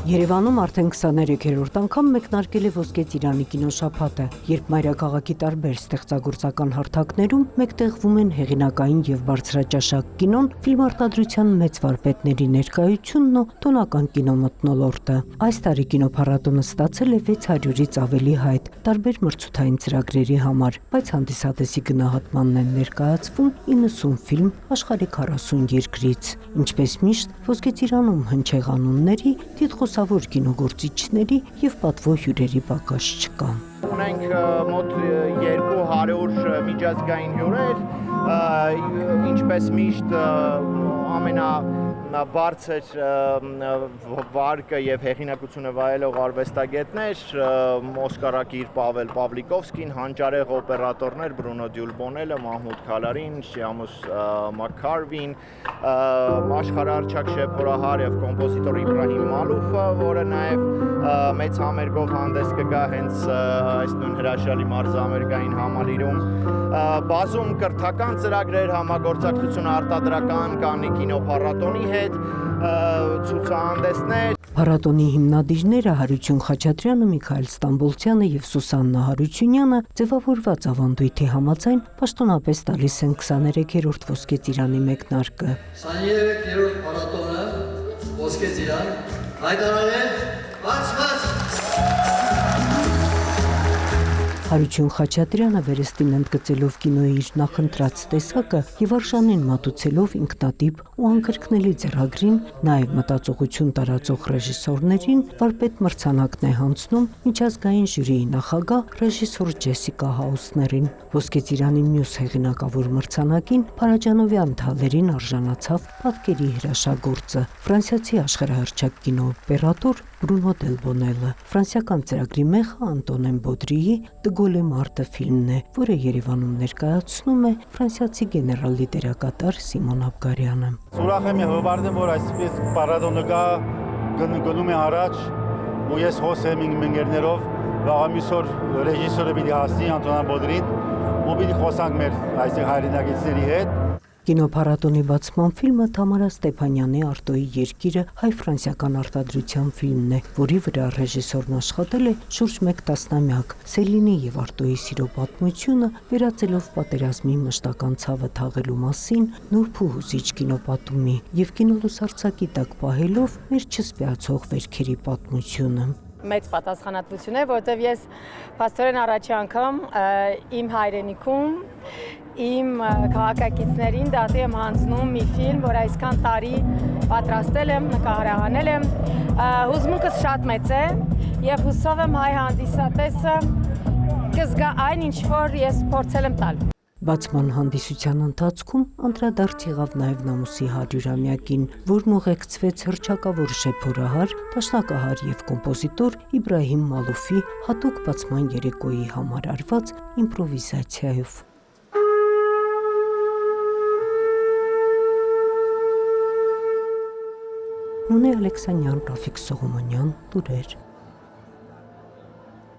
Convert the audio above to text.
Երևանում արդեն 23-րդ անգամ մեկնարկել է Ոսկե ծիրանի կինոշաբաթը, երբ մայրաքաղաքի տարբեր ստեղծագործական հարթակներում մեկտեղվում են հեղինակային եւ բարձրաճաշակ կինոն, ֆիլմարտադրության մեծ վարպետների ներկայությունն ու տոնական կինոմթնոլորտը։ Այս տարի կինոփառատոնը ստացել է 600-ից ավելի հայտ տարբեր մրցութային ծրագրերի համար, բայց հանդիսատեսի գնահատմանն են ներկայացվում 90 ֆիլմ աշխարհի 40 երկրից։ Ինչպես միշտ, Ոսկե ծիրանում հնչեղ անունների, տիտղոսավոր կինոգործիչների եւ պատվո հյուրերի պակաս չկա։ Ունենք մոտ 200 միջազգային հյուրեր, ինչպես միշտ ամենաբարձր վարկը եւ հեղինակությունը վայելող արվեստագետներ, Օսկարակիր Պավել Պավլիկովսկին, հանճարեղ օպերատորներ Բրունո Դյուլբոնելը, Մահմուդ Քալարին, Շիամուս Մաքարվին, աշխարհահռչակ շեփորահար եւ կոմպոզիտոր Իբրահիմ Մալուֆը, որը նաեւ մեծ համերգով հանդես կգա հենց այս նույն հրաշալի մարզամերգային համալիրում, բազում կրթական ծրագրեր, համագործակցություն արտադրական Կաննի կինոփառատոնի հետ, ցուցահանդեսներ։ Փառատոնի հիմնադիրները Հարություն Խաչատրյանը, Միքայել Ստամբոլցյանը եւ Սուսաննա Հարությունյանը ձևավորված ավանդույթի համաձայն պաշտոնապես տալիս են 23-րդ Ոսկե ծիրանի մեկնարկը։ 23-րդ փառատոնը Ոսկե ծիրան հայտարարել բացված։ Հարություն Խաչատրյանը վերստին ընդգծելով կինոյի իր նախընտրած տեսակը եւ արժանին մատուցելով ինքնատիպ ու անկրկնելի ձեռագրին, նաեւ մտածողություն տարածող ռեժիսորներին վարպետ մրցանակն է հանձնում միջազգային ժյուրիի նախագահ ռեժիսոր Ջեսիկա Հաուսներին։ Ոսկե ծիրանի մյուս հեղինակավոր մրցանակին Փարաջանովյան թալերին արժանացավ պատկերի հրաշագործը, ֆրանսիացի աշխարհահռչակ կինոօպերատոր Բրունո Դելբոնելը։ Ֆրանսիական ծրագրի մեխը Անտոնեն Բոդրիի Դգոլե Մարտը ֆիլմն է, որը Երևանում ներկայացնում է ֆրանսիացի գեներալի դերակատար Սիմոն Աբգարյանը։ Ուրախ եմ եւ հվարդեմ, որ այսպես պարադոնը գնում է առաջ, ու ես հոս եմ իմ ընկերներով, վաղամիսօր ռեժիսորը պիտի հասնի Անտոնեն Բոդրին, ու պիտի խոսանք մեր այս հայրենակիցների հետ։ Կինոփառատոնի բացման ֆիլմը Թամարա Ստեփանյանի Արտոյի երկիրը հայ-ֆրանսիական արտադրության ֆիլմն է, որի վրա ռեժիսորն աշխատել է շուրջ 1 տասնամյակ։ Սելինի եւ Արտոյի սիրո պատմությունը վերածելով պատերազմի մշտական ցավը թաղելու մասին նուրբ ու հուզիչ կինոպատումի եւ կինոլուսարձակի տակ պահելով մեր չսպիացող վերքերի պատմությունը։ Մեծ պատասխանատվություն է, որտեղ ես փաստորեն առաջի անգամ իմ հայրենիքում իմ քաղաքակիցներին դատի եմ հանձնում մի ֆիլմ, որ այսքան տարի պատրաստել եմ, նկարահանել եմ։ Հուզմունքս շատ մեծ է եւ հուսով եմ հայ հանդիսատեսը կզգա այն, ինչ որ ես փորձել եմ տալ։ Բացման հանդիսության ընթացքում անդրադարձ եղավ նաև Նամուսի 100-ամյակին, որն ուղեկցվեց հռչակավոր շեփորահար, դաշնակահար եւ կոմպոզիտոր Իբրահիմ Մալուֆի հատուկ բացման երեկոյի համար արված իմպրովիզացիայով։ Նունե Ալեքսանյան, Ռաֆիկ Սողոմոնյան, լուրեր։